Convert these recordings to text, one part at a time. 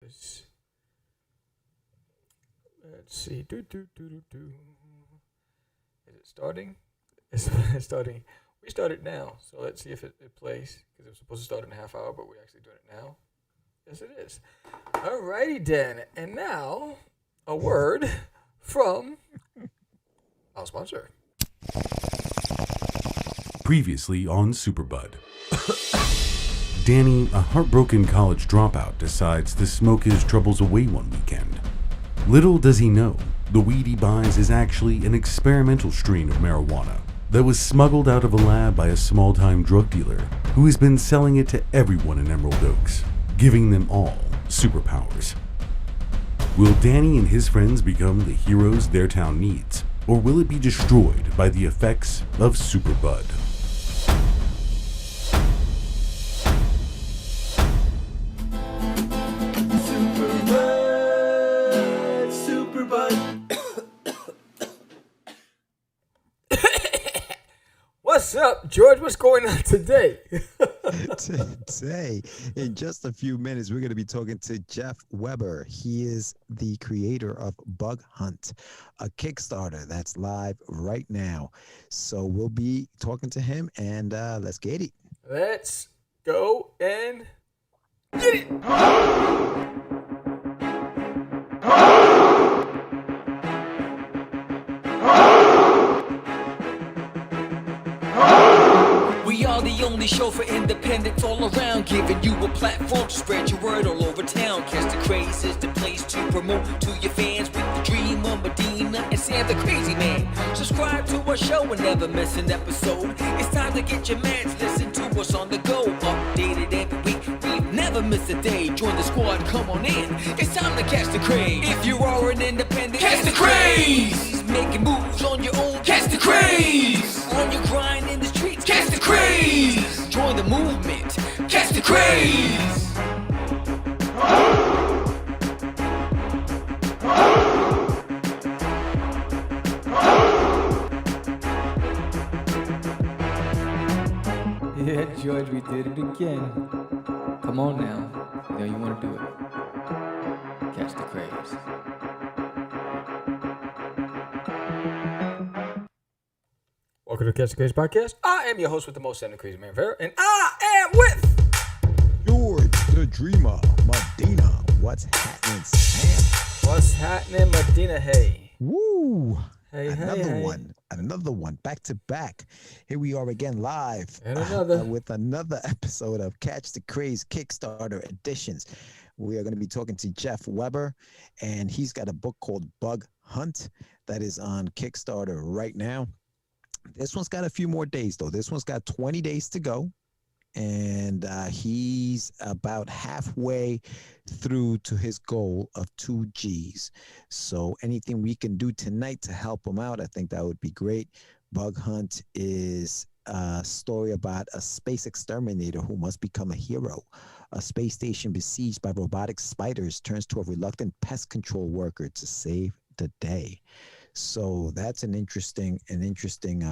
was. Let's see. Is it starting? It's starting. We started now, so let's see if it plays, because it was supposed to start in a half hour, but we're actually doing it now. Yes, it is. Alrighty then, and now a word from our sponsor. Previously on Superbud. Danny, a heartbroken college dropout, decides to smoke his troubles away one weekend. Little does he know, the weed he buys is actually an experimental strain of marijuana that was smuggled out of a lab by a small-time drug dealer who has been selling it to everyone in Emerald Oaks, giving them all superpowers. Will Danny and his friends become the heroes their town needs, or will it be destroyed by the effects of Superbud? What's up, George? What's going on today? Today, in just a few minutes, we're going to be talking to Geoff Weber. He is the creator of Bug Hunt, a Kickstarter that's live right now. So we'll be talking to him, and let's get it. Let's go and get it. We are the only show for independents all around, giving you a platform to spread your word all over town. Catch the Craze is the place to promote to your fans with the dream of Medina and Sam the Crazy Man. Subscribe to our show and never miss an episode. It's time to get your mans, listen to us on the go. Updated every week, we never miss a day. Join the squad, come on in. It's time to catch the craze. If you are an independent, catch the craze. Making moves on your own, catch the craze. On your grind in the streets, catch the craze. Join the movement, catch the craze. Yeah, George, we did it again. Come on now. You know you want to do it. Catch the craze. Welcome to Catch the Craze podcast. I am your host with the most, Sam the Crazy Man Vera, and I am with George, the Dreamer, Medina. What's happening, Sam? What's happening, Medina. Hey. Woo! Hey, Another one, back to back. Here we are again live And another. with another episode of Catch the Craze Kickstarter editions. We are going to be talking to Geoff Weber, and he's got a book called Bug Hunt that is on Kickstarter right now. This one's got a few more days, though. This one's got 20 days to go, and he's about halfway through to his goal of 2 Gs. So anything we can do tonight to help him out, I think that would be great. Bug Hunt is a story about a space exterminator who must become a hero. A space station besieged by robotic spiders turns to a reluctant pest control worker to save the day. So that's an interesting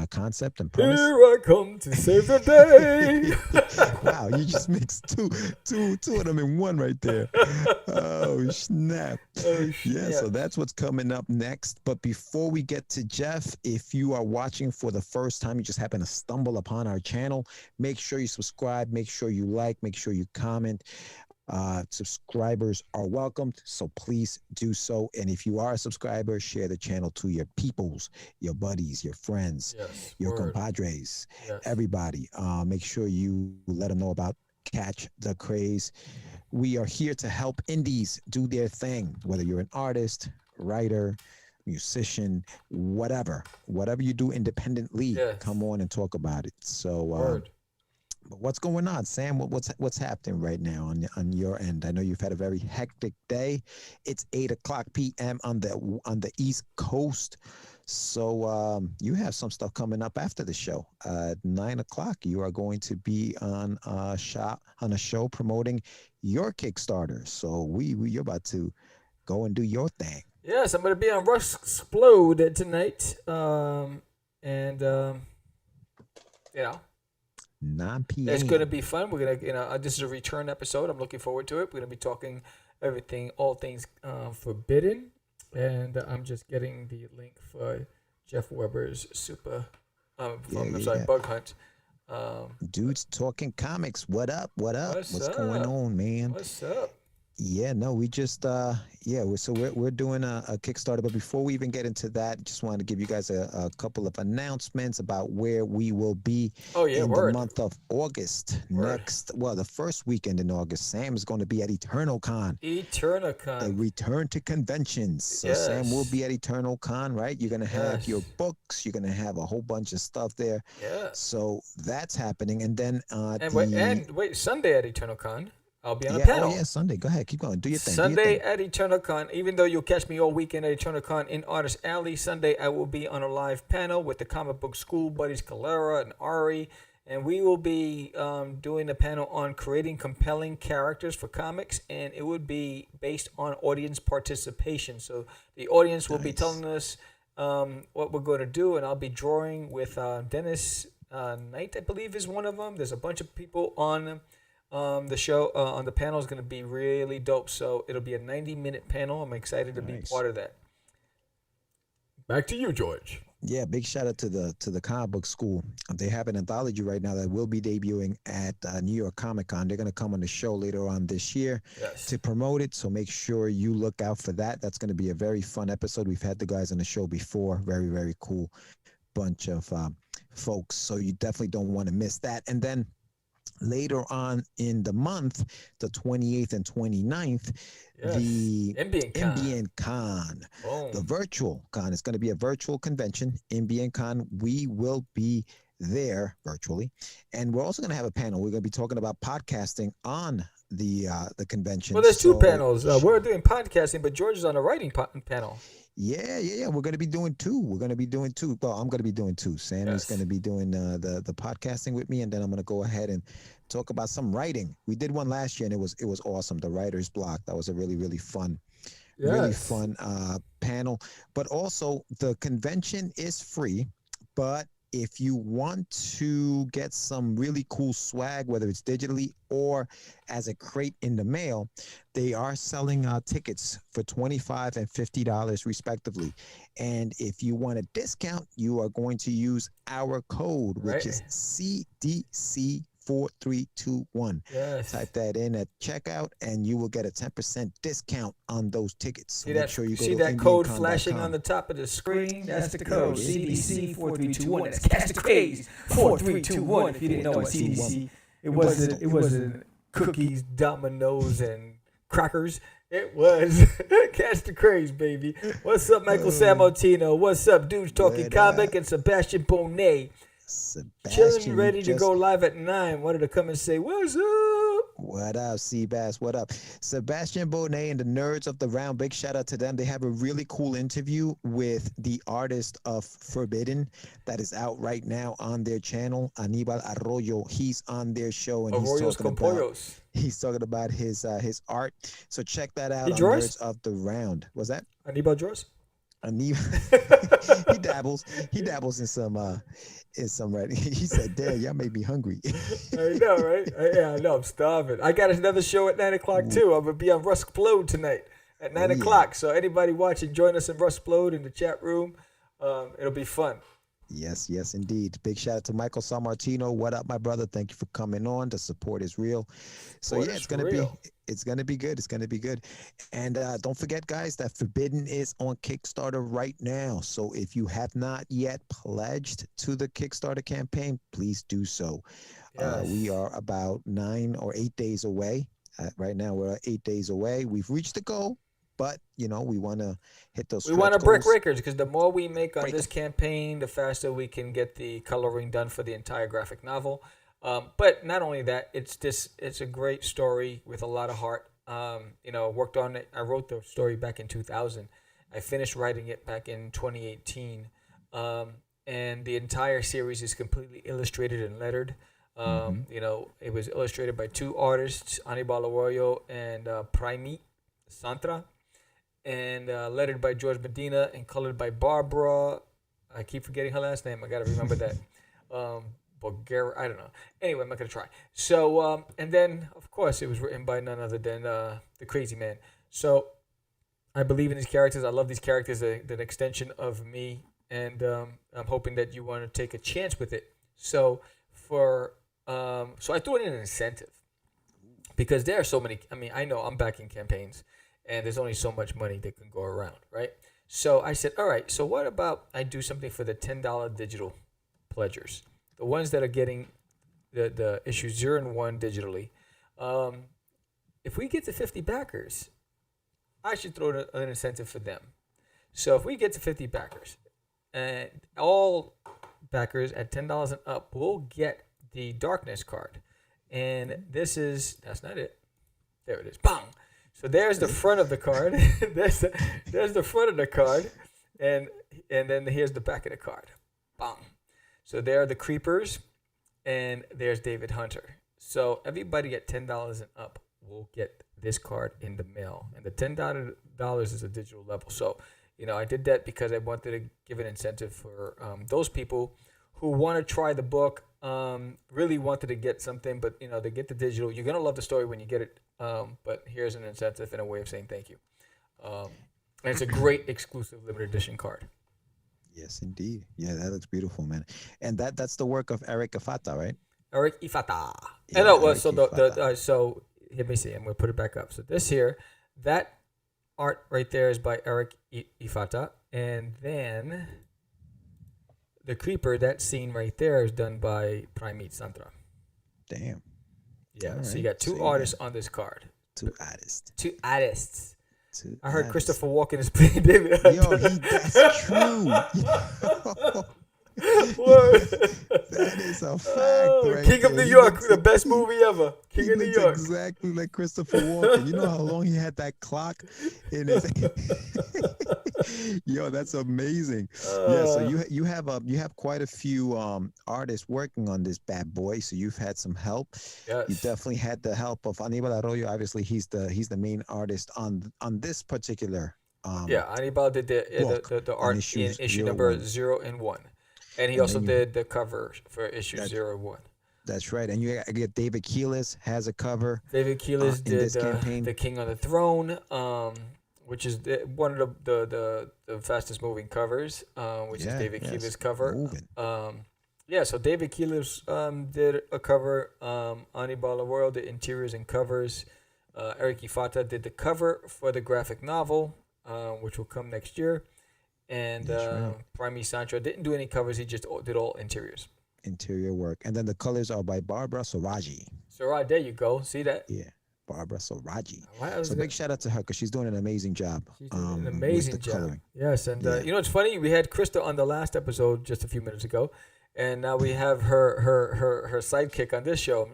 concept and premise. Here I come to save the day. Wow, you just mixed two of them in one right there. Oh, snap. Yeah, so that's what's coming up next. But before we get to Geoff, if you are watching for the first time, you just happen to stumble upon our channel, make sure you subscribe, make sure you like, make sure you comment. Subscribers are welcomed, so please do so. And if you are a subscriber, share the channel to your peoples, your buddies, your friends, your compadres, everybody. Make sure you let them know about Catch the Craze. We are here to help indies do their thing, whether you're an artist, writer, musician, whatever you do independently, come on and talk about it. So but what's going on, Sam? What's happening right now on your end? I know you've had a very hectic day. It's 8:00 p.m. on the East Coast. So you have some stuff coming up after the show. At 9:00, you are going to be on a show promoting your Kickstarter. So you're about to go and do your thing. Yes, I'm going to be on Rush Explode tonight. 9 p.m. It's going to be fun. We're going to, this is a return episode. I'm looking forward to it. We're going to be talking everything, all things forbidden. And I'm just getting the link for Geoff Weber's Super, Bug Hunt. Dudes talking comics. What up? What up? What's going on, man? What's up? Yeah, no, we just we're doing a Kickstarter, but before we even get into that, just wanted to give you guys a couple of announcements about where we will be in the month of August. The first weekend in August, Sam is going to be at EternalCon. The return to conventions. So Sam will be at EternalCon, right? You're gonna have your books, you're gonna have a whole bunch of stuff there. Yeah. So that's happening, and then wait, Sunday at EternalCon. I'll be on a panel. Oh, yeah, Sunday. Go ahead. Keep going. Do your thing. Sunday at EternalCon. Even though you'll catch me all weekend at EternalCon in Artist Alley, Sunday I will be on a live panel with the comic book school buddies Calera and Ari. And we will be doing a panel on creating compelling characters for comics. And it would be based on audience participation. So the audience will be telling us what we're going to do. And I'll be drawing with Dennis Knight, I believe, is one of them. There's a bunch of people on the show on the panel is going to be really dope. So it'll be a 90-minute panel. I'm excited to be part of that. Back to you, George. Yeah, big shout out to the comic book school. They have an anthology right now that will be debuting at New York Comic Con. They're going to come on the show later on this year to promote it. So make sure you look out for that. That's going to be a very fun episode. We've had the guys on the show before. Very, very cool bunch of folks. So you definitely don't want to miss that. And then later on in the month, the 28th and 29th, the NBN Con, the virtual con. It's going to be a virtual convention, NBN Con. We will be there virtually, and we're also going to have a panel. We're going to be talking about podcasting on the convention. Well, there's two panels. We're doing podcasting, but George is on a writing panel. Yeah. We're going to be doing two. Well, I'm going to be doing two. Sam is going to be doing the podcasting with me, and then I'm going to go ahead and talk about some writing. We did one last year, and it was awesome. The Writer's Block. That was a really, really fun, panel. But also, the convention is free, but if you want to get some really cool swag, whether it's digitally or as a crate in the mail, they are selling tickets for $25 and $50 respectively. And if you want a discount, you are going to use our code, which is CDC 4321. Type that in at checkout and you will get a 10% discount on those tickets. So make sure you go see to that code flashing on the top of the screen? That's the code. CDC 4321. That's Catch the Craze 4321. If you didn't know what CDC, it wasn't cookies, dominoes, and crackers. It was Catch the Craze, baby. What's up, Michael Sammartino? What's up, Dudes Talking Comic and Sebastian Bonet? Chilling, ready to go live at 9. Wanted to come and say, what's up? What up, Seabass? What up? Sebastian Bonet and the Nerds of the Round. Big shout out to them. They have a really cool interview with the artist of Forbidden that is out right now on their channel, Anibal Arroyo. He's on their show and he's talking about his art. So check that out on Nerds of the Round. Was that? Anibal draws? He dabbles in some writing. He said, "Damn, y'all made me hungry." I know, right? I know. I'm starving. I got another show at 9 o'clock too. I'm gonna be on Rusplode tonight at 9 o'clock. So anybody watching, join us in Rusplode in the chat room. It'll be fun. Yes, indeed. Big shout out to Michael Sammartino. What up, my brother? Thank you for coming on. The support is real. So it's gonna be good. It's gonna be good. And don't forget, guys, that Forbidden is on Kickstarter right now. So if you have not yet pledged to the Kickstarter campaign, please do so. We are about 9 or 8 days away. Right now, we're 8 days away. We've reached the goal. But, we want to hit those. We want to break records because the more we make on this campaign, the faster we can get the coloring done for the entire graphic novel. But not only that, it's a great story with a lot of heart. Worked on it. I wrote the story back in 2000. I finished writing it back in 2018. And the entire series is completely illustrated and lettered. It was illustrated by two artists, Anibal Arroyo and Primit Santra. And lettered by George Medina and colored by Barbara. I keep forgetting her last name. I got to remember that. Bulgaria. I don't know. Anyway, I'm not gonna try. So and then of course it was written by none other than the Crazy Man. So I believe in these characters. I love these characters. They're an extension of me, and I'm hoping that you want to take a chance with it. So so I threw in an incentive because there are so many. I mean, I know I'm backing campaigns, and there's only so much money that can go around, right? So I said, all right. So what about I do something for the $10 digital pledgers, the ones that are getting the issue 0 and 1 digitally. If we get to 50 backers, I should throw an incentive for them. So if we get to 50 backers, and all backers at $10 and up will get the Darkness card. And that's not it. There it is. Bang! So there's the front of the card. there's the front of the card. And then here's the back of the card. Bang! So there are the Creepers, and there's David Hunter. So everybody at $10 and up will get this card in the mail. And the $10 is a digital level. So, I did that because I wanted to give an incentive for those people who want to try the book, really wanted to get something, but, they get the digital. You're going to love the story when you get it, but here's an incentive and a way of saying thank you. And it's a great exclusive limited edition card. Yes, indeed. Yeah, that looks beautiful, man. And that's the work of Eric Ifata, right? Eric Ifata. Yeah, So let me see. I'm going to put it back up. So this here, that art right there is by Eric Ifata. And then the Creeper, that scene right there is done by Primate Santra. Damn. Yeah. All so right. you got two artists on this card. Two artists. I heard Christopher Walken is playing David Hunter. Yo, that's true. That is a fact, right? King of New York, the best movie ever. King of New York. Exactly like Christopher Walken. You know how long he had that clock in his. Yo, that's amazing. Yeah, so you have quite a few artists working on this bad boy. So you've had some help. Yes. You definitely had the help of Aníbal Arroyo. Obviously, he's the main artist on this particular. Aníbal did the art in issue number 0 and 1. And he also did the cover for issue 0 and 1. That's right. And you get David Keelis has a cover. David Keelis did The King on the Throne, which is one of the fastest moving covers, which is David Keelis' cover. So David Keelis did a cover. Aníbal Arroyo did interiors and covers. Eric Ifata did the cover for the graphic novel, which will come next year. And Primate Santra didn't do any covers. He just did all interiors. Interior work. And then the colors are by Barbara Soraji. There you go. See that? Yeah, Barbara Soraji. Wow, so big shout out to her because she's doing an amazing job. She's doing an amazing job. Coloring. Yes, and it's funny. We had Krista on the last episode just a few minutes ago, and now we have her sidekick on this show.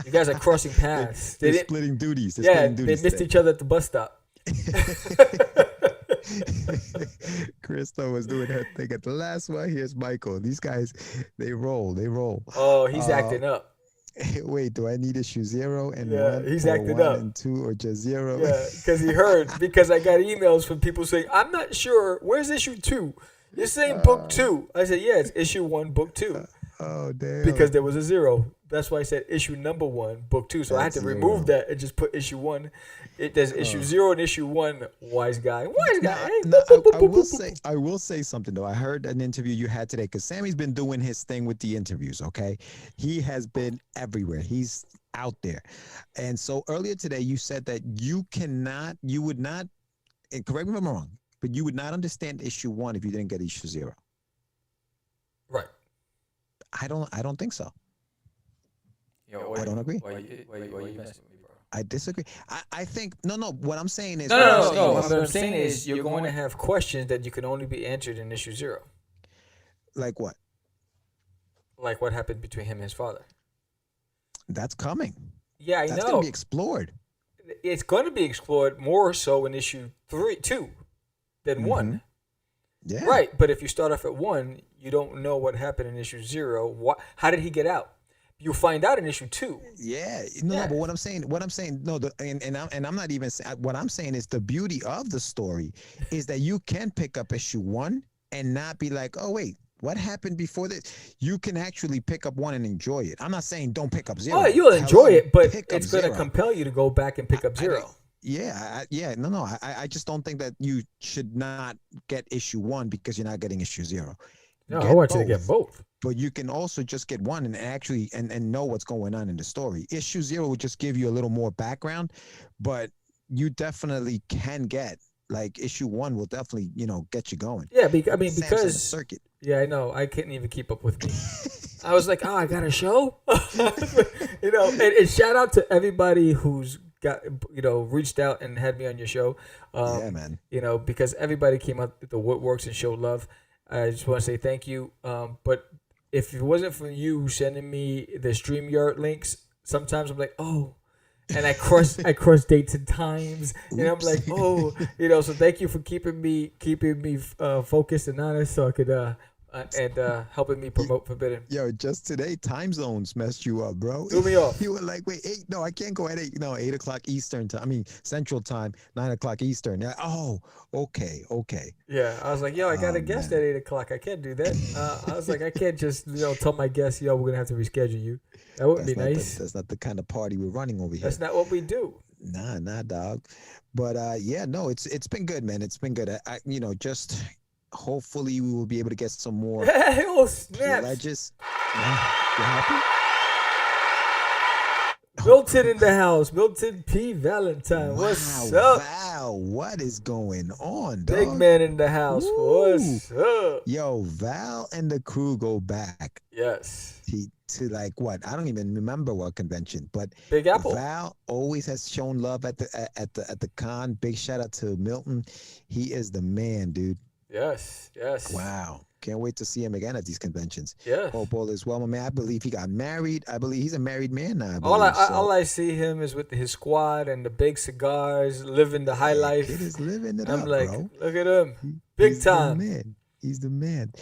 You guys are crossing paths. They're splitting duties. They missed each other at the bus stop. Krista was doing her thing at the last one. Here's Michael. These guys, they roll. Oh, he's acting up. Wait, do I need issue 0 and 1? He's or acting 1 up. and 2 or just 0? Yeah, because I got emails from people saying, I'm not sure. Where's issue 2? You're saying book 2. I said, yeah, it's issue 1, book 2. Oh, damn. Because there was a 0. That's why I said issue number 1, book 2. So I had to remove that and just put issue 1. There's issue 0 and issue 1. Wise guy. I will say something though. I heard an interview you had today because Sammy's been doing his thing with the interviews. Okay, he has been everywhere. He's out there, and so earlier today you said that you would not, and correct me if I'm wrong, but you would not understand issue 1 if you didn't get issue 0. Right. I don't think so. I don't agree. Why you messing with me, bro? I disagree. I think no. What I'm saying is no. What I'm saying is you're going to have questions that you can only be answered in issue 0. Like what? Like what happened between him and his father. That's coming. Yeah, I know. That's going to be explored. It's going to be explored more so in issue 2 than 1. Yeah. Right, but if you start off at 1, you don't know what happened in issue 0. How did he get out? You'll find out in issue 2. Yeah, no, but what I'm saying, no, and I'm not even saying. What I'm saying is the beauty of the story is that you can pick up issue 1 and not be like, oh wait, What happened before this? You can actually pick up one and enjoy it. I'm not saying don't pick up zero. Oh, you'll enjoy it, but pick up it's going to zero. compel you to go back and pick up zero. No. I just don't think that you should not get issue 1 because you're not getting issue 0. No, I want you to get both. But you can also just get one and actually and know what's going on in the story. Issue 0 would just give you a little more background, but you definitely can get like issue 1 will definitely get you going. Yeah, because circuit. Yeah, I know. I couldn't even keep up with me. I was like, oh, I got a show, And shout out to everybody who's got reached out and had me on your show. Yeah, man. Because everybody came out the woodworks and showed love. I just want to say thank you. But if it wasn't for you sending me the StreamYard links, sometimes I'm like, oh, and I cross dates and times, and I'm like, oh, So thank you for keeping me focused and honest, so I could helping me promote Forbidden. Yo, just today, time zones messed you up, bro. Threw me off. You were like, wait, 8? No, I can't go at 8. No, 8 o'clock Eastern time. I mean, Central time, 9 o'clock Eastern. Oh, okay. Yeah, I was like, yo, I got a guest at 8 o'clock. I can't do that. I was like, I can't just tell my guests, yo, we're gonna have to reschedule you. That wouldn't be nice. That's not the kind of party we're running over here. That's not what we do. Nah, dog. But it's been good, man. It's been good. Just. Hopefully we will be able to get some more pledges. You happy? Milton in the house. Milton P. Valentine. What's up? Wow, what is going on, dog? Big man in the house. Woo. What's up? Yo, Val and the crew go back. Yes. To like what? I don't even remember what convention, but Big Apple. Val always has shown love at the con. Big shout out to Milton. He is the man, dude. Yes. Wow. Can't wait to see him again at these conventions. Yeah. Hope all is well, my man. I believe he got married. I believe he's a married man now. All I see him is with his squad and the big cigars, living the high life. Kid is living it I'm up, like, bro. look at him. Big time. He's the man.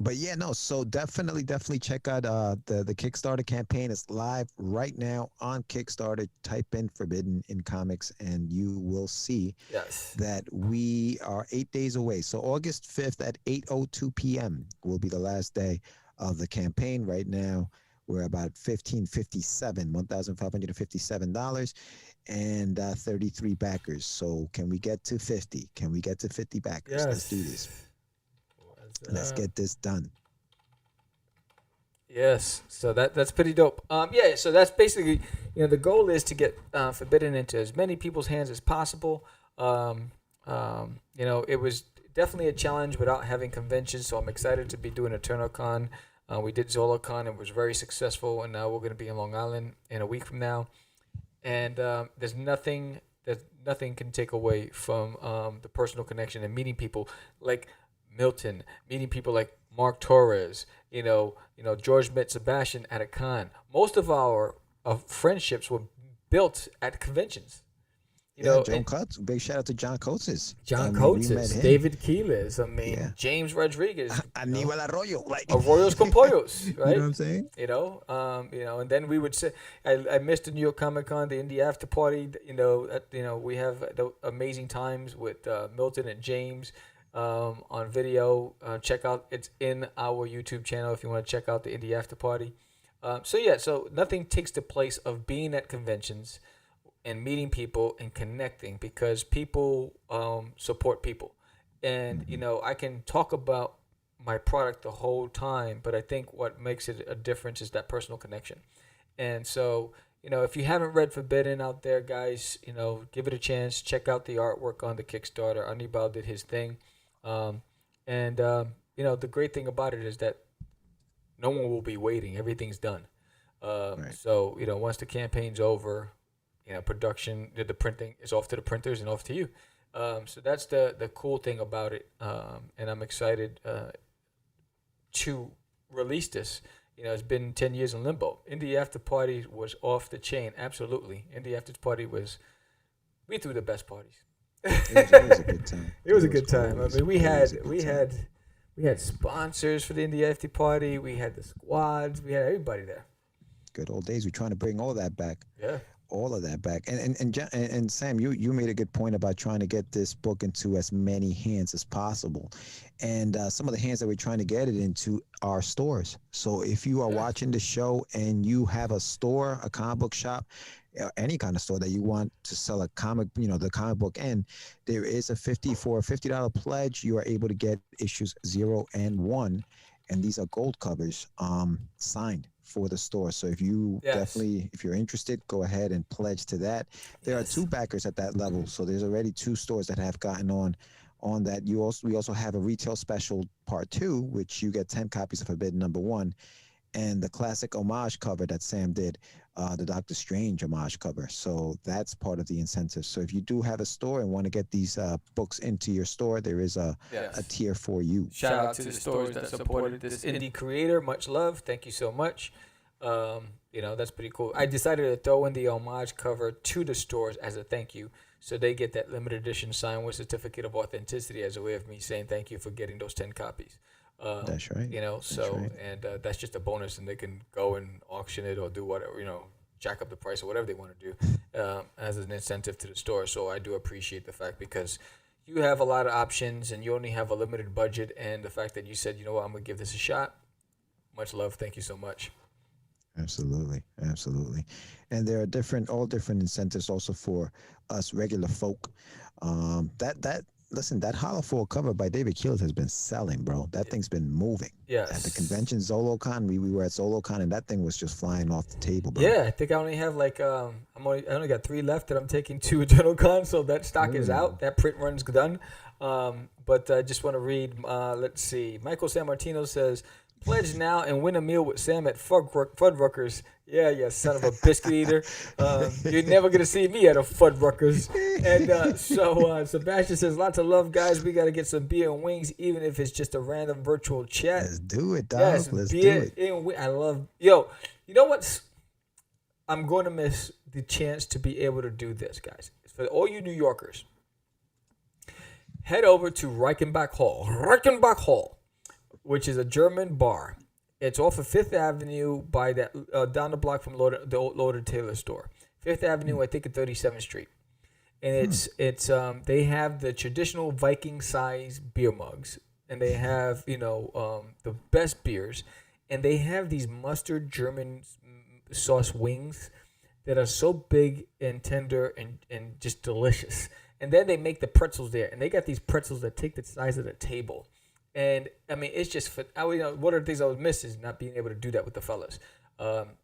But yeah, no. So definitely check out the Kickstarter campaign. It's live right now on Kickstarter. Type in Forbidden in comics, and you will see that we are 8 days away. So August 5th at 8:02 p.m. will be the last day of the campaign. Right now, we're about $1,557 and 33 backers. So can we get to 50? Can we get to 50 backers? Yes. Let's do this. Let's get this done. Yes, so that's pretty dope. So that's basically, the goal is to get Forbidden into as many people's hands as possible. It was definitely a challenge without having conventions, so I'm excited to be doing EternoCon. We did ZoloCon, it was very successful, and now we're going to be in Long Island in a week from now. And there's nothing can take away from the personal connection and meeting people like Milton, meeting people like Mark Torres, George met Sebastian at a con. Most of our friendships were built at conventions. John Coates. Big shout out to John Coates. David Keelis. James Rodriguez. Aníbal Arroyo. Arroyos con pollos, right? You know what I'm saying? And then we would say, I missed the New York Comic Con, the indie after party. We have the amazing times with Milton and James. On video, check out, it's in our YouTube channel if you want to check out the indie after party. So nothing takes the place of being at conventions and meeting people and connecting, because people support people. And I can talk about my product the whole time, but I think what makes it a difference is that personal connection. And so if you haven't read Forbidden out there, guys, give it a chance. Check out the artwork on the Kickstarter. Anibal did his thing. The great thing about it is that no one will be waiting. Everything's done. Right. So, once the campaign's over, production, the printing is off to the printers and off to you. So that's the cool thing about it. And I'm excited to release this. It's been 10 years in limbo. Indie After Party was off the chain. Absolutely. Indie After Party we threw the best parties. It was a good time. It was a good time. I mean, we had sponsors for the Indie After Party. We had the squads. We had everybody there. Good old days. We're trying to bring all that back. Yeah. all of that back. And Sam, you made a good point about trying to get this book into as many hands as possible, and some of the hands that we're trying to get it into are stores. So if you are watching the show and you have a store, a comic book shop, any kind of store that you want to sell a comic, the comic book, and there is a $50 pledge, you are able to get issues 0 and 1, and these are gold covers, signed for the store. So if you if you're interested, go ahead and pledge to that. There are 2 backers at that level, so there's already 2 stores that have gotten on that. We also have a retail special part 2, which you get 10 copies of Forbidden #1, and the classic homage cover that Sam did, the Doctor Strange homage cover. So that's part of the incentive. So if you do have a store and want to get these books into your store, there is a tier for you. Shout out to the stores that supported this indie creator. Much love. Thank you so much. That's pretty cool. I decided to throw in the homage cover to the stores as a thank you. So they get that limited edition signed with certificate of authenticity as a way of me saying thank you for getting those 10 copies. That's right. That's just a bonus, and they can go and auction it or do whatever, jack up the price or whatever they want to do as an incentive to the store. So I do appreciate the fact, because you have a lot of options and you only have a limited budget, and the fact that you said, you know what, I'm going to give this a shot. Much love. Thank you so much. Absolutely. And there are all different incentives also for us regular folk. Listen, that hollow foil cover by David Keels has been selling, bro. That thing's been moving. Yes. At the convention, ZoloCon, we were at ZoloCon, and that thing was just flying off the table, bro. Yeah, I think I only have I only got 3 left that I'm taking to GenoCon, so that stock is out. That print run's done. But I just want to read. Let's see. Michael San Martino says, "Pledge now and win a meal with Sam at Fuddruckers." Yeah, son of a biscuit eater. You're never going to see me at a Fuddruckers. And so Sebastian says, "Lots of love, guys. We got to get some beer and wings, even if it's just a random virtual chat." Let's do it, dog. Yes, Let's beer do it. And I love, you know what's, I'm going to miss the chance to be able to do this, guys. For all you New Yorkers, head over to Reichenbach Hall, which is a German bar. It's off of 5th Avenue by that down the block from the old Lord & Taylor store. 5th Avenue, I think, at 37th Street. And it's they have the traditional Viking size beer mugs, and they have the best beers, and they have these mustard German sauce wings that are so big and tender and just delicious. And then they make the pretzels there, and they got these pretzels that take the size of the table. And I mean, it's just one of the things I was missing is not being able to do that with the fellas.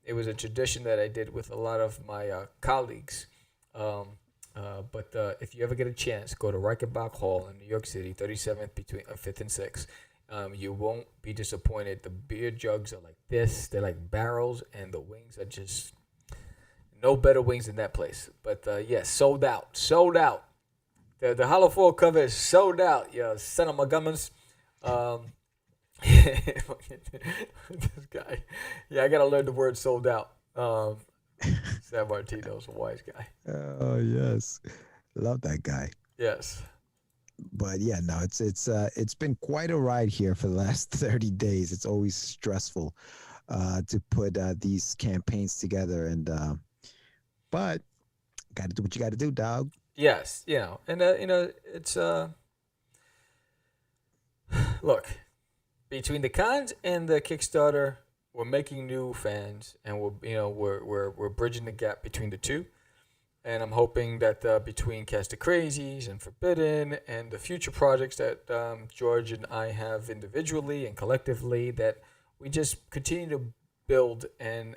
It was a tradition that I did with a lot of my colleagues. But if you ever get a chance, go to Reichenbach Hall in New York City, 37th between 5th and 6th. You won't be disappointed. The beer jugs are like this; they're like barrels, and the wings are just no better wings than that place. But yes, sold out. The hollow foil cover is sold out. Son of my gummers. This guy, I gotta learn the word sold out. San Martino's a wise guy. Oh yes, love that guy. Yes, but yeah, no, it's been quite a ride here for the last 30 days. It's always stressful to put these campaigns together, and but gotta do what you gotta do, dog. Yes, and it's look, between the cons and the Kickstarter, we're making new fans, and we're bridging the gap between the two. And I'm hoping that between Cast of Crazies and Forbidden and the future projects that George and I have individually and collectively, that we just continue to build and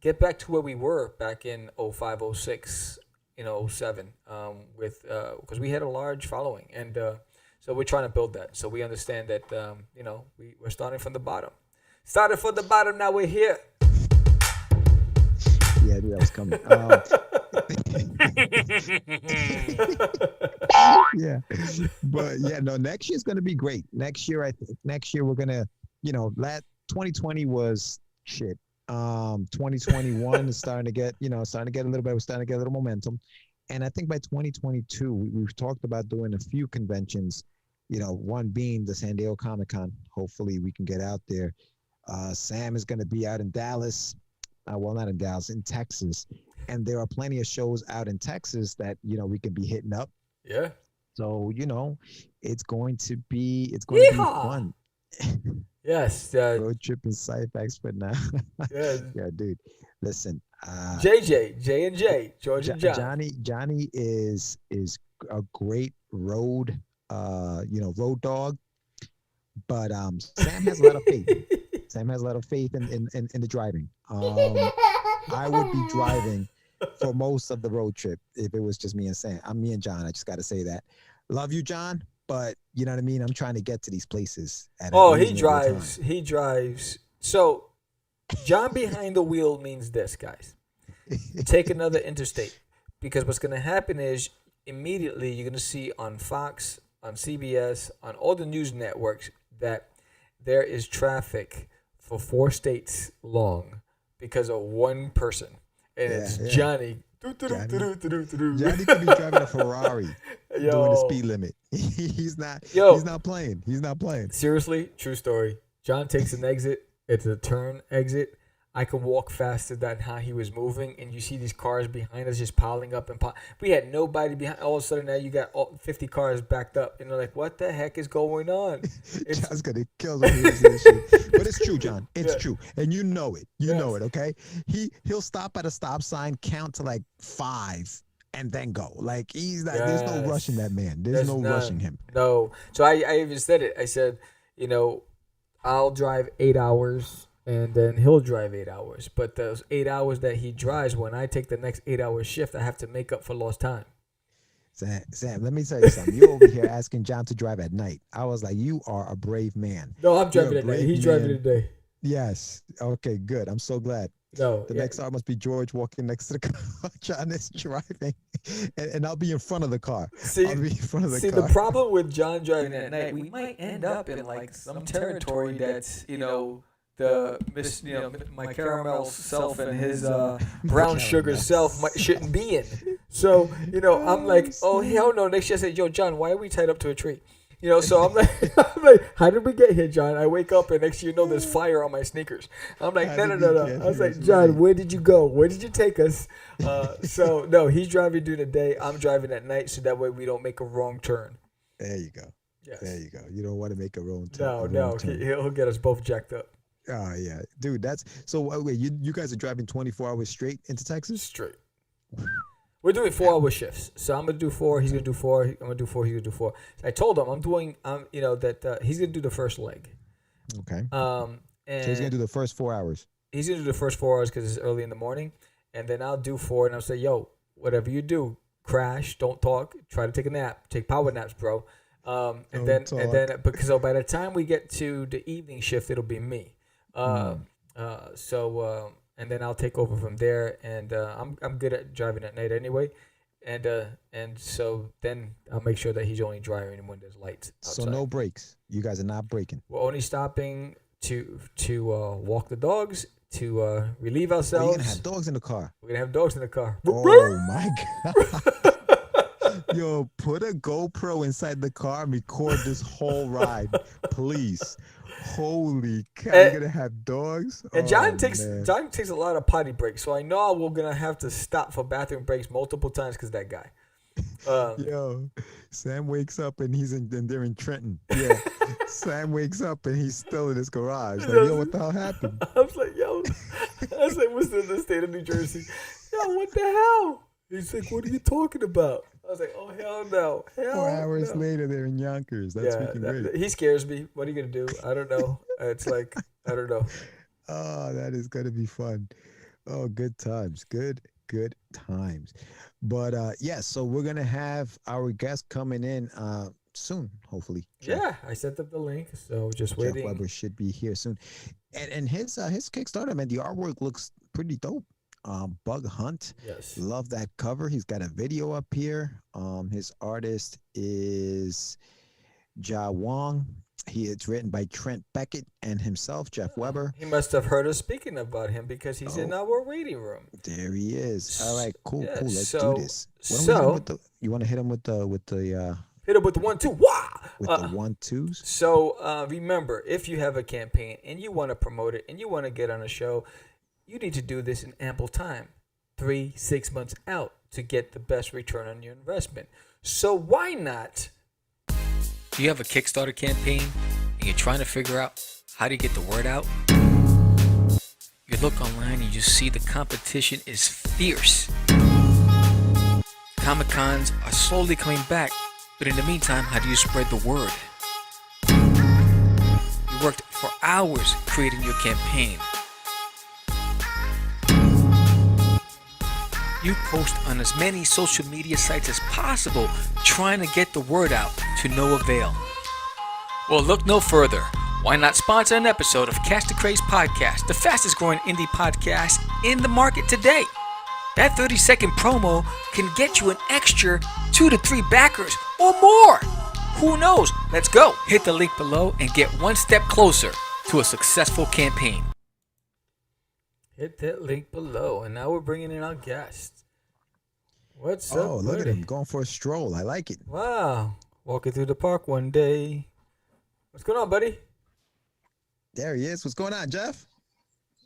get back to where we were back in 05, 06, 07, because we had a large following, and so we're trying to build that. So we understand that, we're starting from the bottom. Started from the bottom, now we're here. Yeah, I knew that was coming. Yeah. But yeah, no, next year's going to be great. Next year we're going to, 2020 was shit. 2021 is starting to get a little bit, we're starting to get a little momentum. And I think by 2022, we've talked about doing a few conventions, one being the San Diego Comic-Con. Hopefully we can get out there. Sam is going to be out in Dallas. Well, not in Dallas, in Texas. and there are plenty of shows out in Texas that we can be hitting up. Yeah. So it's going to be be Yeehaw! fun. Yes. Road trip and Cyphex for now. Yeah. Yeah, dude. Listen, J and J, George and John. Johnny is a great road road dog, but Sam has a lot of faith. Sam has a lot of faith in the driving. I would be driving for most of the road trip if it was just me and Sam. I'm me and John. I just got to say that. Love you, John, but you know what I mean. I'm trying to get to these places. He drives. Time. He drives. So, John behind the wheel means this, guys. Take another interstate, because what's going to happen is immediately you're going to see on Fox, on CBS, on all the news networks that there is traffic for 4 states long because of one person, and it's Johnny. Johnny could be driving a Ferrari doing the speed limit. He's not playing. He's not playing. Seriously, true story. John takes an exit. It's a turn exit. I could walk faster than how he was moving, and you see these cars behind us just piling up and we had nobody behind. All of a sudden, now you got 50 cars backed up, and they're like, "What the heck is going on?" John's gonna kill them. But it's true, John. It's true, and you know it. You know it. Okay. He'll stop at a stop sign, count to like 5, and then go. Like he's not. There's no rushing that man. There's no rushing him. No. So I even said it. I said, I'll drive 8 hours. And then he'll drive 8 hours. But those 8 hours that he drives, when I take the next 8-hour shift, I have to make up for lost time. Sam, let me tell you something. You're over here asking John to drive at night. I was like, you are a brave man. No, I'm driving at night. He's driving today. Yes. Okay, good. I'm so glad. No, the next hour must be George walking next to the car. John is driving, and I'll be in front of the car. I'll be in front of the car. The problem with John driving at night, we might end up in like some territory that's, my caramel self and his brown sugar self shouldn't be in. So, I'm like, oh, hell no. Next year I say, yo, John, why are we tied up to a tree? So I'm like, how did we get here, John? I wake up and next there's fire on my sneakers. I'm like, no. I was like, John, where did you go? Where did you take us? So, no, he's driving during the day. I'm driving at night, so that way we don't make a wrong turn. There you go. Yes. There you go. You don't want to make a wrong turn. No, he'll get us both jacked up. Oh, yeah. Dude, that's... So, wait, you guys are driving 24 hours straight into Texas? Straight. We're doing 4-hour shifts. So, I'm going to do 4. He's going to do 4. I'm going to do 4. He's going to do 4. So I told him I'm doing, that he's going to do the first leg. Okay. And so, he's going to do the first 4 hours? He's going to do the first 4 hours because it's early in the morning. And then I'll do 4, and I'll say, yo, whatever you do, crash, don't talk, try to take a nap. Take power naps, bro. And then because by the time we get to the evening shift, it'll be me. And then I'll take over from there, and I'm good at driving at night anyway, and so then I'll make sure that he's only driving when there's lights outside. So no breaks. You guys are not breaking. We're only stopping to walk the dogs, to relieve ourselves. You're gonna have dogs in the car. We're gonna have dogs in the car. Oh my God. Yo, put a GoPro inside the car and record this whole ride, please. Holy cow, you're gonna have dogs? And John takes a lot of potty breaks, so I know we're gonna have to stop for bathroom breaks multiple times because that guy. Yo, Sam wakes up and they're in Trenton. Yeah, Sam wakes up and he's still in his garage. Like, yo, what the hell happened? I was like, we're still in the state of New Jersey. Yo, what the hell? He's like, what are you talking about? I was like, oh, hell no. 4 hours later, they're in Yonkers. That's freaking great. He scares me. What are you going to do? I don't know. It's like, I don't know. Oh, that is going to be fun. Oh, good times. Good times. But, so we're going to have our guest coming in soon, hopefully. Yeah, I sent up the link, so just waiting. Geoff Weber should be here soon. And his Kickstarter, man, the artwork looks pretty dope. Bug Hunt. Yes. Love that cover. He's got a video up here. His artist is Ja Wong. It's written by Trent Beckett and himself, Geoff Weber. He must have heard us speaking about him because he's in our reading room. There he is. All right, cool. Let's do this. You want to hit him with the hit him with the 1-2. Wah! With the 1-2s. So remember, if you have a campaign and you want to promote it and you want to get on a show, you need to do this in ample time. 3, 6 months out to get the best return on your investment. So why not? Do you have a Kickstarter campaign and you're trying to figure out how to get the word out? You look online and you see the competition is fierce. Comic-Cons are slowly coming back, but in the meantime, how do you spread the word? You worked for hours creating your campaign. You post on as many social media sites as possible, trying to get the word out to no avail. Well, look no further. Why not sponsor an episode of Catch the Craze podcast, the fastest growing indie podcast in the market today? That 30-second promo can get you an extra 2 to 3 backers or more. Who knows? Let's go. Hit the link below and get one step closer to a successful campaign. Hit that link below. And now we're bringing in our guest. What's up, Oh, look at buddy? him going for a stroll. I like it. Wow. Walking through the park one day. What's going on, buddy? There he is. What's going on, Geoff?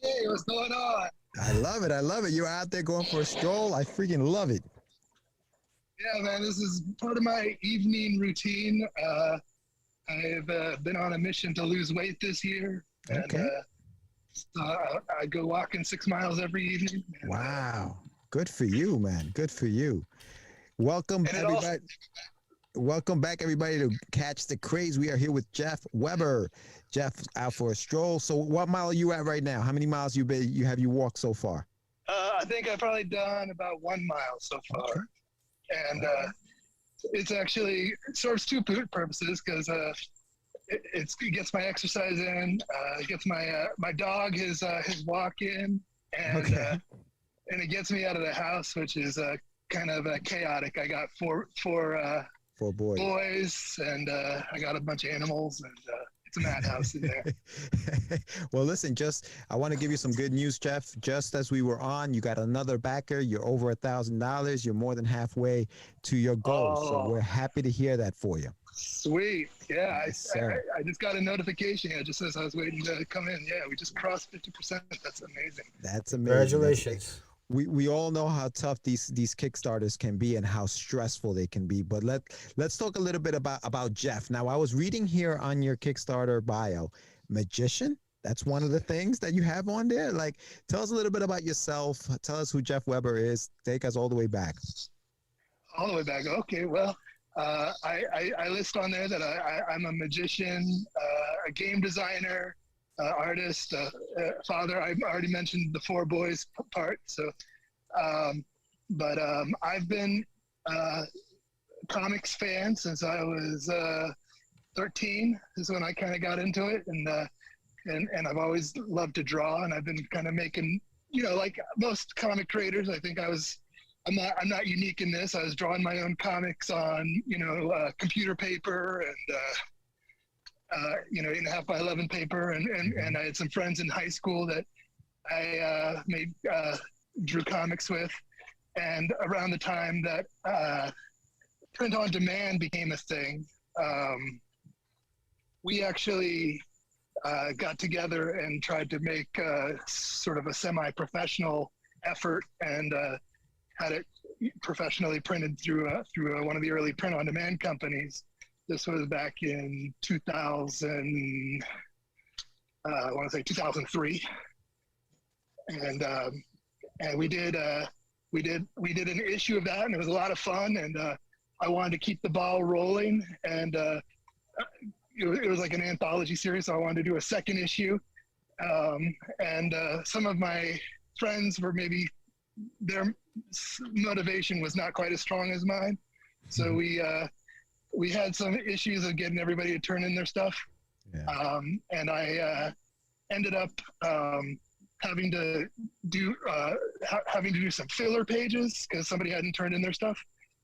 Hey, what's going on? I love it. I love it. You're out there going for a stroll. I freaking love it. Yeah, man, this is part of my evening routine. I've been on a mission to lose weight this year. And, Okay. so I go walking 6 miles every evening. And, Wow. Good for you, man. Good for you. Welcome, And it also- everybody. Welcome back, everybody, to Catch the Craze. We are here with Geoff Weber. Geoff out for a stroll. So, what mile are you at right now? How many miles you walked so far? I think I've probably done about 1 mile so far. Okay. And it's actually, it serves two purposes because it gets my exercise in, it gets my dog his walk in, and Okay. And it gets me out of the house, which is kind of chaotic. I got four For a boy. boys, and I got a bunch of animals, and it's a madhouse in there. Well, listen, I want to give you some good news, Geoff. Just as we were on, you got another backer. You're over $1,000. You're more than halfway to your goal. So Oh. we're happy to hear that for you. Sweet. Yeah, Yes, sir. I just got a notification. It just says I was waiting to come in. Yeah, we just crossed 50%. That's amazing. That's amazing. Congratulations. We all know how tough these Kickstarters can be and how stressful they can be. But let's talk a little bit about Geoff. Now, I was reading here on your Kickstarter bio, magician. That's one of the things that you have on there. Like, tell us a little bit about yourself. Tell us who Geoff Weber is. Take us all the way back. All the way back. Okay, well, I list on there that I'm a magician, a game designer, artist, father. I already mentioned the 4 boys part. So, but I've been a comics fan since I was 13. This is when I kind of got into it, and I've always loved to draw, and I've been kind of making, like most comic creators. I think I'm not unique in this. I was drawing my own comics on, computer paper and, 8.5 by 11 paper. And I had some friends in high school that I drew comics with. And around the time that print on demand became a thing, we actually got together and tried to make sort of a semi-professional effort and had it professionally printed through one of the early print-on-demand companies. This was back in 2000, I want to say 2003, and we did an issue of that, and it was a lot of fun. And I wanted to keep the ball rolling, and it was like an anthology series, so I wanted to do a second issue. And some of my friends were maybe their motivation was not quite as strong as mine, so we had some issues of getting everybody to turn in their stuff. Yeah. And I ended up having to do some filler pages because somebody hadn't turned in their stuff.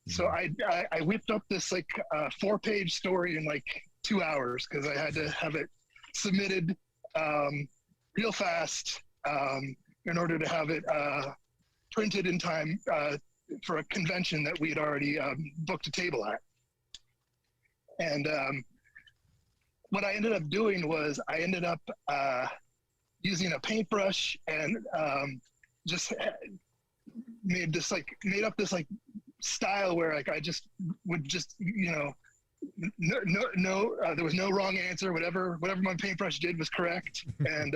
So I whipped up this like 4-page story in like 2 hours because I had to have it submitted real fast in order to have it printed in time for a convention that we had already booked a table at. And what I ended up doing was I ended up using a paintbrush and just made up this like style where like I just would just there was no wrong answer. Whatever my paintbrush did was correct, and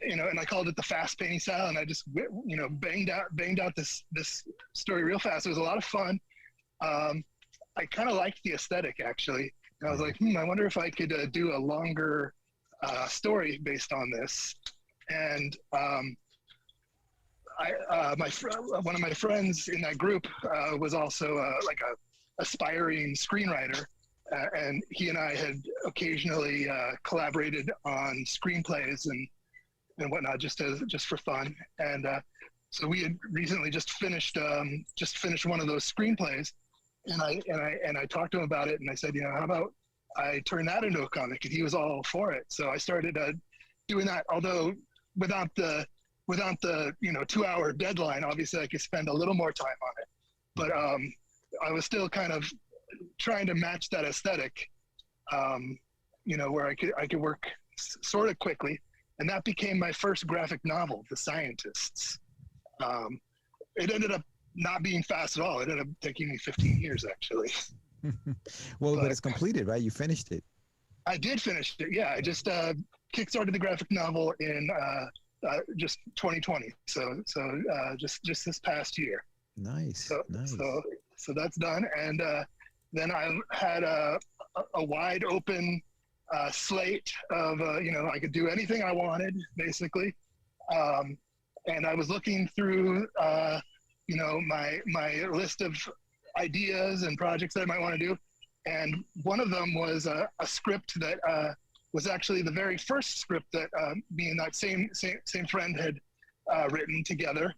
and I called it the fast painting style, and I just banged out this story real fast. It was a lot of fun. I kind of liked the aesthetic actually. And I was like, I wonder if I could do a longer story based on this. And one of my friends in that group was also like a aspiring screenwriter, and he and I had occasionally collaborated on screenplays and whatnot, just for fun. And so we had recently just finished one of those screenplays, and I talked to him about it, and I said, how about I turn that into a comic? And he was all for it. So I started doing that, although without the 2-hour deadline. Obviously I could spend a little more time on it, but I was still kind of trying to match that aesthetic, where I could work sort of quickly. And that became my first graphic novel, The Scientists. It ended up not being fast at all. It ended up taking me 15 years, actually. Well, but it's completed, right? You finished it. I did finish it, yeah. I just kickstarted the graphic novel in just 2020. So just this past year. Nice, nice. So that's done. And then I had a wide open slate of, I could do anything I wanted, basically. And I was looking through, my list of ideas and projects that I might want to do. And one of them was a script that was actually the very first script that me and that same friend had written together.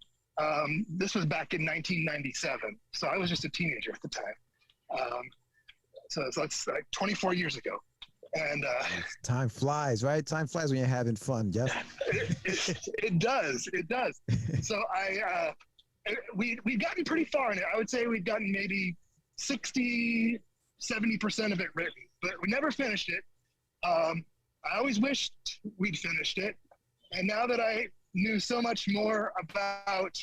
This was back in 1997. So I was just a teenager at the time. So that's like 24 years ago. And time flies, right? Time flies when you're having fun, Geoff. It does. So we'd gotten pretty far in it. I would say we'd gotten maybe 60, 70% of it written, but we never finished it. I always wished we'd finished it. And now that I knew so much more about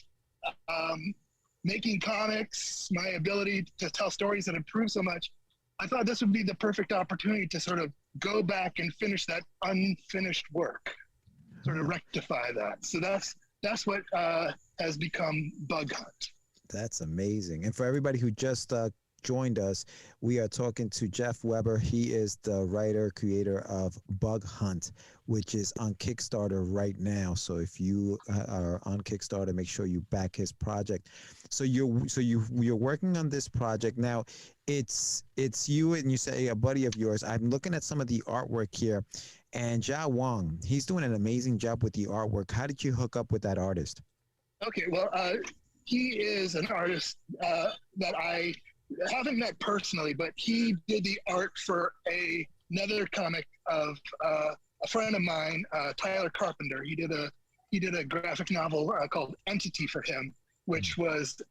making comics, my ability to tell stories that improved so much, I thought this would be the perfect opportunity to sort of go back and finish that unfinished work, sort of rectify that. So that's what has become Bug Hunt. That's amazing. And for everybody who just joined us, we are talking to Geoff Weber. He is the writer, creator of Bug Hunt, which is on Kickstarter right now. So if you are on Kickstarter, make sure you back his project. So you're working on this project now. It's you and you say a buddy of yours. I'm looking at some of the artwork here, and Ja Wong, he's doing an amazing job with the artwork. How did you hook up with that artist? Okay, well, he is an artist that I haven't met personally, but he did the art for another comic of a friend of mine, Tyler Carpenter. He did a graphic novel called Entity for him, which was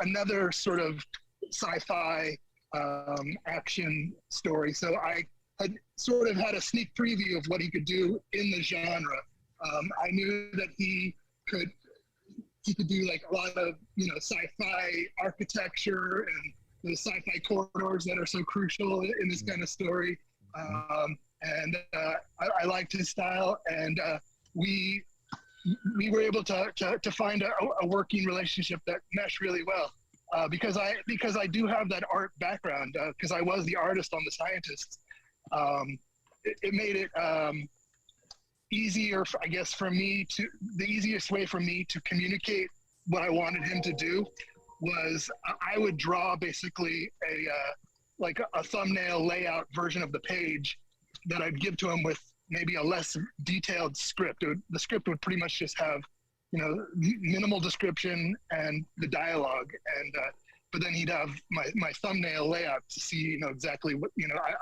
another sort of sci-fi action story. So I had sort of had a sneak preview of what he could do in the genre. I knew that he could do like a lot of sci-fi architecture and the sci-fi corridors that are so crucial in this kind of story. And I liked his style, and we were able to find a working relationship that meshed really well. Because I do have that art background, because I was the artist on The Scientists. It made it easier, I guess, the easiest way for me to communicate what I wanted him to do was I would draw basically a thumbnail layout version of the page that I'd give to him with maybe a less detailed script. The script would pretty much just have, minimal description and the dialogue, and but then he'd have my thumbnail layout to see, exactly what,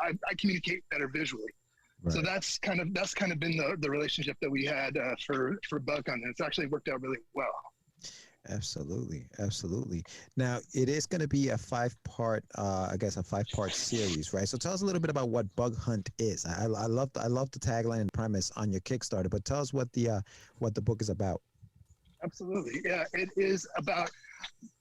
I communicate better visually. Right. So that's kind of been the relationship that we had for Bug Hunt, and it's actually worked out really well. Absolutely. Now, it is going to be a five-part series, right? So tell us a little bit about what Bug Hunt is. I love the tagline and premise on your Kickstarter, but tell us what the book is about. Absolutely. Yeah, it is about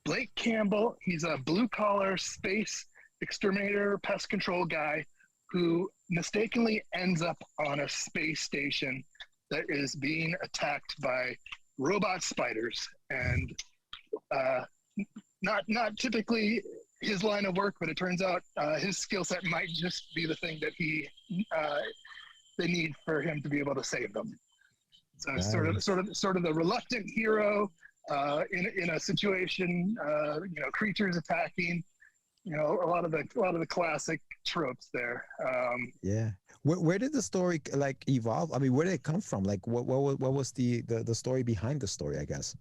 Blake Campbell. He's a blue collar space exterminator, pest control guy who mistakenly ends up on a space station that is being attacked by robot spiders. And not typically his line of work, but it turns out his skill set might just be the thing that they need for him to be able to save them. So Nice. sort of the reluctant hero in a situation, creatures attacking, a lot of the classic tropes there. Yeah. Where did the story like evolve? I mean, where did it come from? Like, what was the story behind the story? I guess.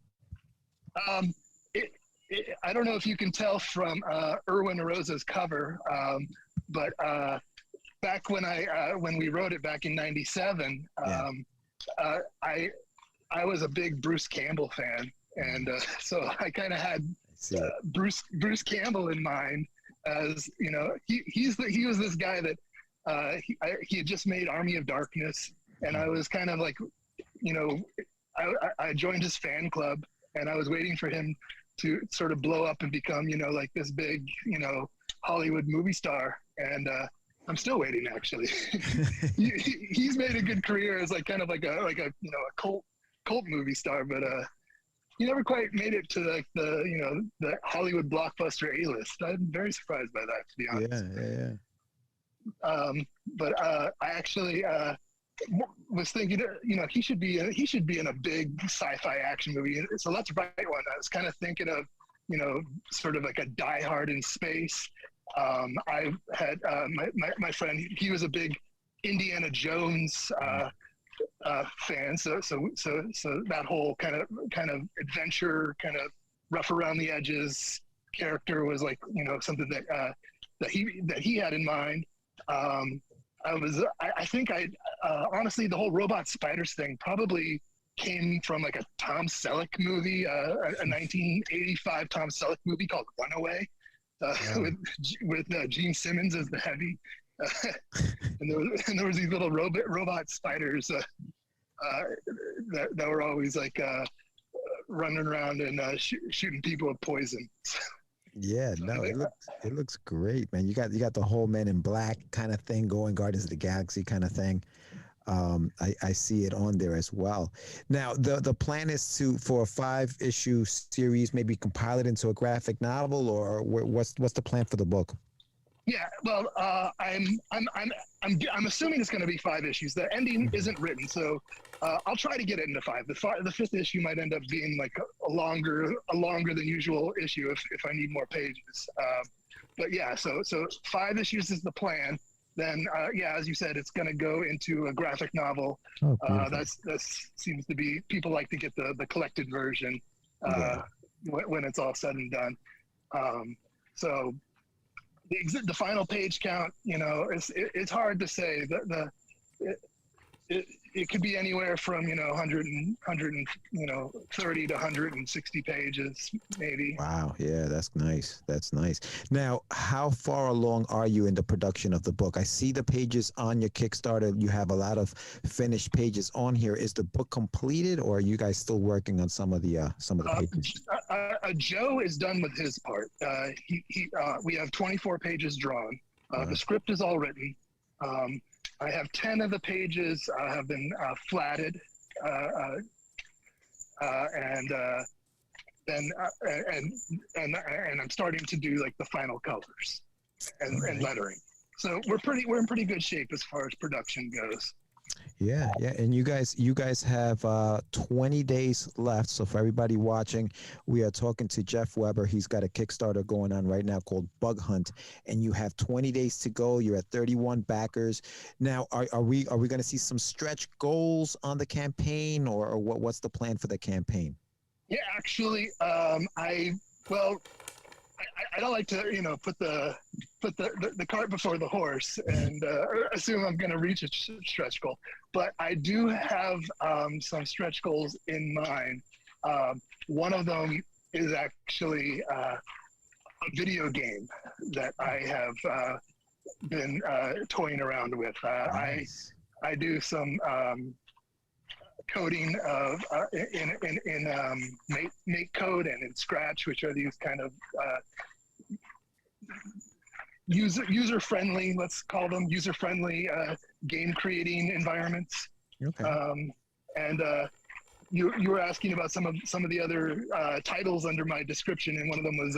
I don't know if you can tell from Erwin Rosa's cover, but back when we wrote it back in '97, I was a big Bruce Campbell fan, and so I kind of had Bruce Campbell in mind as he was this guy that he had just made Army of Darkness, and I was kind of like, I joined his fan club, and I was waiting for him to sort of blow up and become, like this big, Hollywood movie star. And I'm still waiting, actually. He's made a good career as like kind of like a cult movie star, but he never quite made it to like the Hollywood blockbuster A-list. I'm very surprised by that, to be honest. Yeah. But I actually was thinking, he should be in a big sci-fi action movie. So that's the right one. I was kind of thinking of, sort of like a Die Hard in space. I had my friend. He was a big Indiana Jones fan. So that whole kind of adventure, kind of rough around the edges character was like, something that he had in mind. I think honestly, the whole robot spiders thing probably came from like a Tom Selleck movie, a 1985 Tom Selleck movie called Runaway, with Gene Simmons as the heavy, and there was these little robot spiders that were always like running around and shooting people with poison. Yeah, no, it looks great, man. You got the whole Men in Black kind of thing going, Guardians of the Galaxy kind of thing. I see it on there as well. Now, the plan is for a 5-issue series, maybe compile it into a graphic novel, or what's the plan for the book? Yeah, well, I'm assuming it's going to be 5 issues. The ending isn't written, so I'll try to get it into 5. The 5th issue might end up being like a longer than usual issue if I need more pages. But yeah, so 5 issues is the plan. Then as you said, it's going to go into a graphic novel. Oh, that seems to be, people like to get the collected version when it's all said and done. So the final page count, it's hard to say. It could be anywhere from 130 to 160 pages, maybe. Wow, yeah, that's nice. Now, how far along are you in the production of the book? I see the pages on your Kickstarter. You have a lot of finished pages on here. Is the book completed, or are you guys still working on some of the pages? Joe is done with his part. We have 24 pages drawn. The script is all written. I have 10 of the pages have been flatted, and I'm starting to do like the final colors and lettering. So we're in pretty good shape as far as production goes. Yeah, and you guys have 20 days left. So for everybody watching, we are talking to Geoff Weber. He's got a Kickstarter going on right now called Bug Hunt, and you have 20 days to go. You're at 31 backers. Now, are we going to see some stretch goals on the campaign, or what's the plan for the campaign? Yeah, actually, I don't like to put the cart before the horse and assume I'm going to reach a stretch goal, but I do have some stretch goals in mind. One of them is actually a video game that I have been toying around with. Nice. I do some coding of make code and in Scratch, which are these kind of user friendly, let's call them user friendly game creating environments. Okay. And you were asking about some of the other titles under my description, and one of them was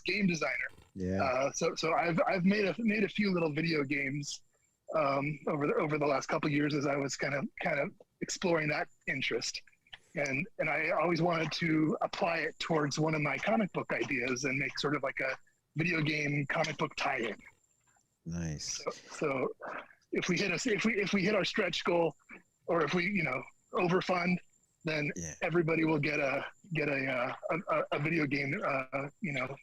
game designer. Yeah. So I've made a few little video games over the last couple of years as I was kind of exploring that interest, and I always wanted to apply it towards one of my comic book ideas and make sort of like a video game comic book tie-in. Nice. So if we hit our stretch goal, or if we overfund, then everybody will get a video game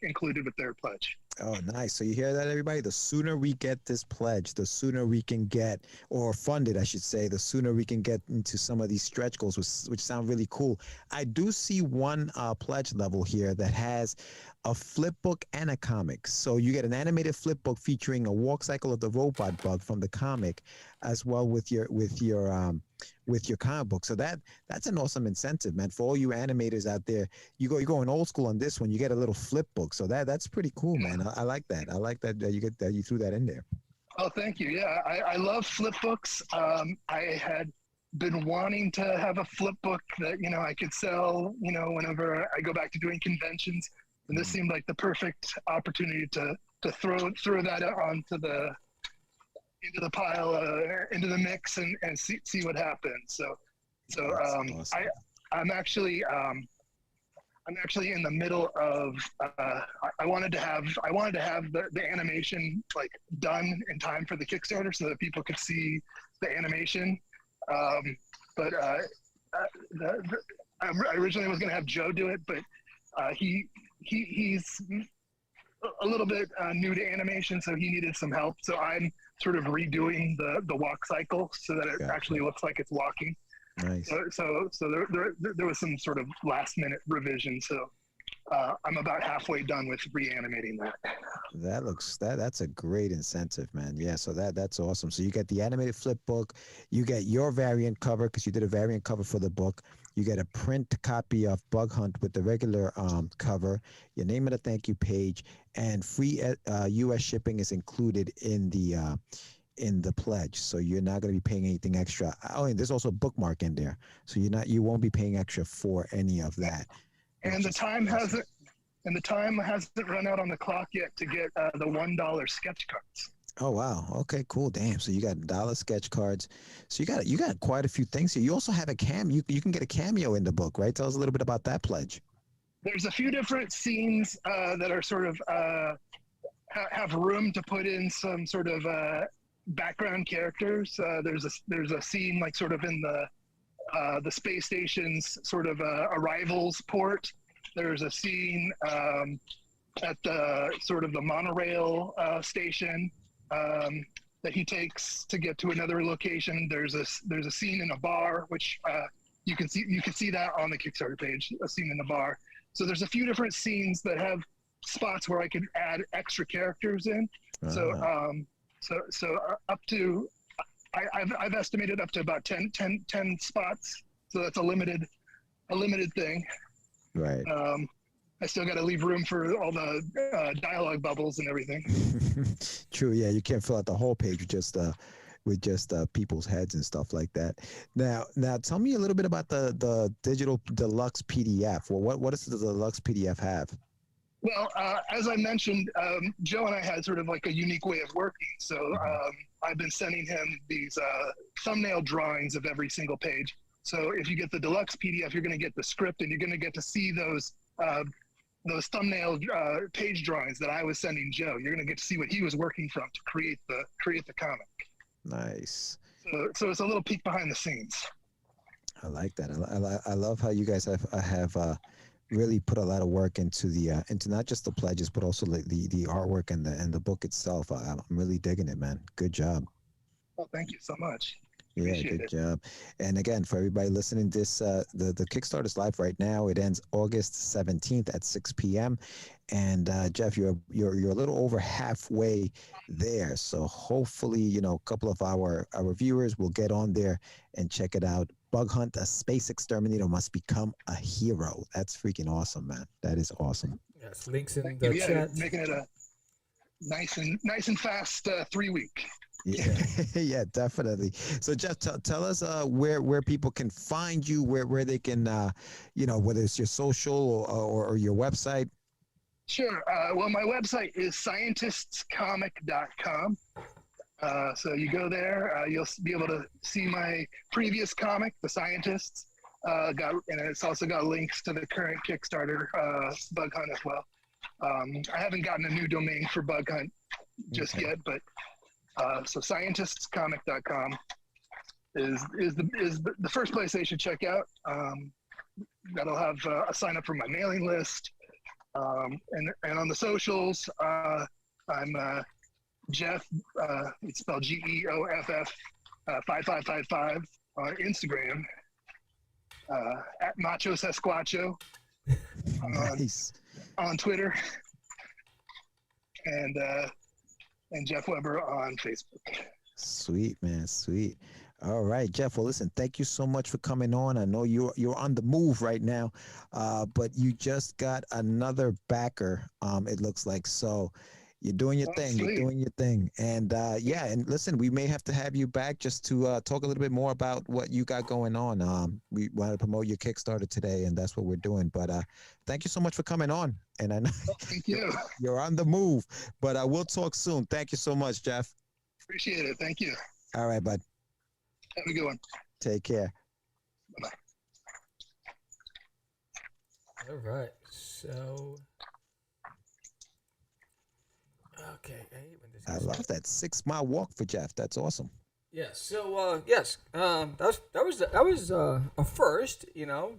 included with their pledge. Oh, nice. So you hear that, everybody? The sooner we get this pledge, the sooner we can get, or fund it, I should say, the sooner we can get into some of these stretch goals, which sound really cool. I do see one pledge level here that has a flip book and a comic. So you get an animated flip book featuring a walk cycle of the robot bug from the comic, as well with your comic book. So that's an awesome incentive, man. For all you animators out there, you're going old school on this one. You get a little flip book. So that's pretty cool, man. I like that. I like that you threw that in there. Oh, thank you. Yeah, I love flip books. I had been wanting to have a flip book that I could sell whenever I go back to doing conventions, and this seemed like the perfect opportunity to throw that into the pile, into the mix, and see what happens. So Awesome. I'm actually in the middle of I wanted to have the animation like done in time for the Kickstarter so that people could see the animation. But I originally was going to have Joe do it, but he's a little bit new to animation, so he needed some help. So I'm sort of redoing the walk cycle so that it actually looks like it's walking. Nice. So there was some sort of last minute revision. So I'm about halfway done with reanimating that. That's a great incentive, man. Yeah, so that's awesome. So you get the animated flip book, you get your variant cover because you did a variant cover for the book. You get a print copy of Bug Hunt with the regular cover, your name and a thank you page, and free U.S. shipping is included in the pledge. So you're not going to be paying anything extra. Oh, and there's also a bookmark in there, so you won't be paying extra for any of that. And the time hasn't run out on the clock yet to get the $1 sketch cards. Oh wow. Okay, cool. Damn. So you got dollar sketch cards. So you got quite a few things here. You also have a cameo. You can get a cameo in the book, right? Tell us a little bit about that pledge. There's a few different scenes that are sort of have room to put in some sort of background characters. There's a scene like sort of in the space station's sort of arrivals port. There's a scene at the sort of the monorail station that he takes to get to another location. There's a scene in a bar, which you can see that on the Kickstarter page, a scene in the bar. So there's a few different scenes that have spots where I could add extra characters in. So up to I've estimated up to about 10 spots. So that's a limited thing. Right. I still got to leave room for all the dialogue bubbles and everything. True. Yeah, you can't fill out the whole page with just people's heads and stuff like that. Now, tell me a little bit about the digital deluxe PDF. Well, what does the deluxe PDF have? Well, as I mentioned, Joe and I had sort of like a unique way of working. So I've been sending him these thumbnail drawings of every single page. So if you get the deluxe PDF, you're going to get the script, and you're going to get to see those thumbnail page drawings that I was sending Joe. You're going to get to see what he was working from to create the comic. Nice. So it's a little peek behind the scenes. I like that. I love how you guys have really put a lot of work into into not just the pledges, but also the artwork and the book itself. I'm really digging it, man. Good job. Well, thank you so much. Yeah, good job. And again, for everybody listening, this the Kickstarter is live right now. It ends August 17th at 6 p.m. And Geoff, you're a little over halfway there. So hopefully, a couple of our viewers will get on there and check it out Bug Hunt, a space exterminator must become a hero. That's freaking awesome, man. That is awesome. Yes, links in Thank the you. Yeah, chat. making it a nice and fast 3 week. Yeah, yeah, definitely. So Geoff, tell us where people can find you, where they can, whether it's your social or your website. Sure. Well, my website is scientistscomic.com. So you go there, you'll be able to see my previous comic, The Scientists. And it's also got links to the current Kickstarter, Bug Hunt as well. I haven't gotten a new domain for Bug Hunt just yet, but so scientistscomic.com is the first place they should check out. That'll have a sign up for my mailing list. And on the socials, I'm Geoff, it's spelled Geoff 5555 on Instagram, at Macho Sasquatcho Nice. on Twitter, and Geoff Weber on Facebook. Sweet, man, sweet. All right, Geoff. Well, listen, thank you so much for coming on. I know you're on the move right now, but you just got another backer. It looks like so. You're doing your thing. Sweet. You're doing your thing, and yeah. And listen, we may have to have you back just to talk a little bit more about what you got going on. We want to promote your Kickstarter today, and that's what we're doing. But thank you so much for coming on. And I know Thank you. you're on the move, but we'll talk soon. Thank you so much, Geoff. Appreciate it. Thank you. All right, bud. Have a good one. Take care. Bye-bye. All right. So. Okay. I hate when this I goes love that 6-mile walk for Geoff. That's awesome. Yeah. So yes, that was a first.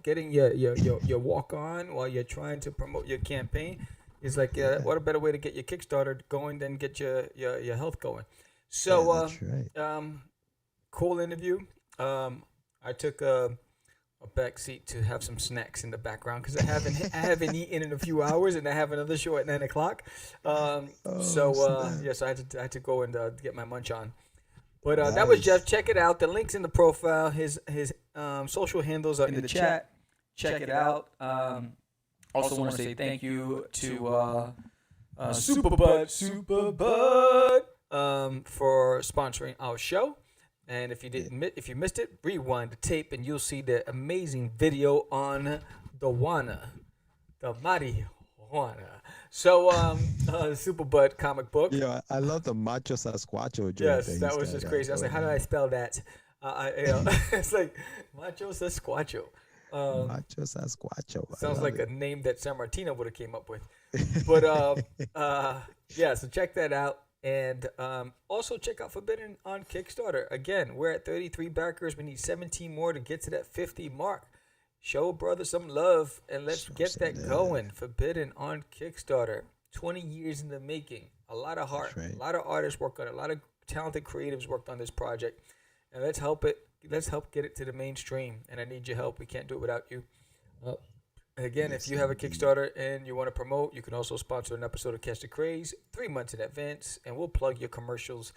Getting your walk on while you're trying to promote your campaign is like what a better way to get your Kickstarter going than get your health going. So that's right. cool interview. I took a back seat to have some snacks in the background because I haven't eaten in a few hours, and I have another show at 9:00. Yes, I had to go and get my munch on. But that was Nice. Geoff. Check it out. The link's in the profile. His social handles are In the chat, check it out. Also want to say thank you to Superbud for sponsoring our show. And if you missed it, rewind the tape and you'll see the amazing video on the marijuana. So Superbud comic book. Yeah, I love the Macho Sasquatcho joke. Yes, he's that was got just crazy. I was like, how did I spell that? It's like Macho Sasquatcho. Macho Sasquatcho. I Sounds love like it. a name that San Martino would have came up with. But yeah, so check that out. And also check out Forbidden on Kickstarter. Again, we're at 33 backers. We need 17 more to get to that 50 mark. Show a brother some love and let's get that going. Forbidden on Kickstarter. 20 years in the making. A lot of heart. Right. A lot of artists worked on it. A lot of talented creatives worked on this project. And let's help it. Let's help get it to the mainstream. And I need your help. We can't do it without you. Again, if you have a Kickstarter and you want to promote, you can also sponsor an episode of Catch the Craze 3 months in advance, and we'll plug your commercials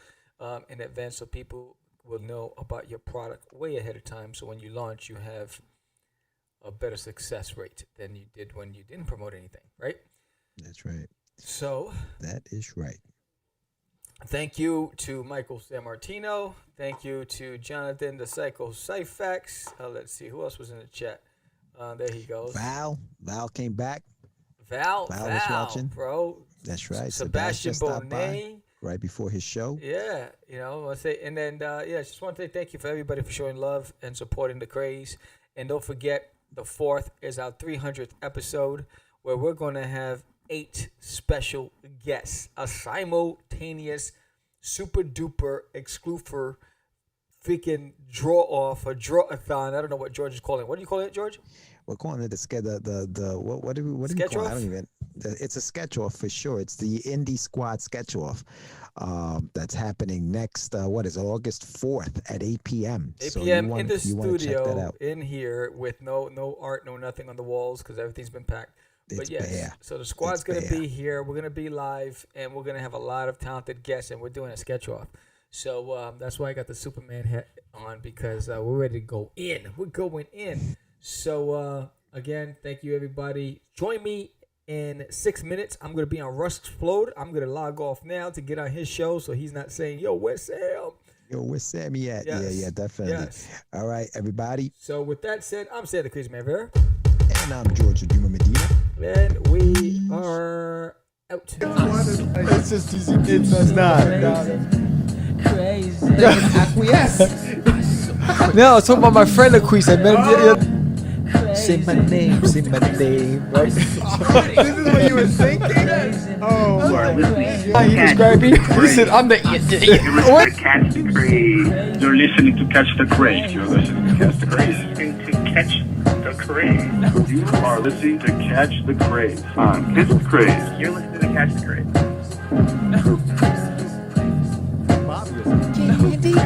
in advance so people will know about your product way ahead of time. So when you launch, you have a better success rate than you did when you didn't promote anything, right? That's right. So That is right. thank you to Michael San Martino. Thank you to Jonathan the Psycho Cyfax. Let's see who else was in the chat. There he goes. Val came back. Val was watching. bro. That's right. Sebastian stopped by Bonet. right before his show. Yeah, I say, and then just want to say thank you for everybody for showing love and supporting the craze. And don't forget, the 4th is our 300th episode, where we're going to have 8 special guests, a simultaneous, super duper exclusive freaking draw-a-thon. I don't know what George is calling it. What do you call it, George? We're calling it what do we Sketch call it? off? I don't even. It's a sketch off for sure. It's the Indie Squad sketch off. That's happening next. What is it, August 4th at 8 p.m. 8 So p.m. you in the you wanna check that studio out. in here with no art, no nothing on the walls because everything's been packed. But It's yes, bare. so the squad's It's going to bare. be here. We're going to be live, and we're going to have a lot of talented guests, and we're doing a sketch off. So that's why I got the Superman hat on, because we're ready to go in. We're going in. So again, thank you everybody. Join me in 6 minutes. I'm gonna be on Rush Explode. I'm gonna log off now to get on his show, so he's not saying, "Yo, where's Sam?" Yo, where's Sammy at? Yes. Yeah, definitely. Yes. All right, everybody. So with that said, I'm Sam the Crazy Man Vera, And I'm George Duma Medina. and we are out. It's just easy. It's not. Crazy. Acquiesce. No, I was talking about my friend Acquiesce. I met him. Say my name, right? This is what you were thinking? Oh, Crazy. he described me. He said, I'm the. What? Catch the Craze. You're listening to Catch the Craze. You're listening to Catch the Craze. You're listening to Catch the Craze. You are listening to Catch the Craze on Catch the Craze. You're listening to Catch the Craze.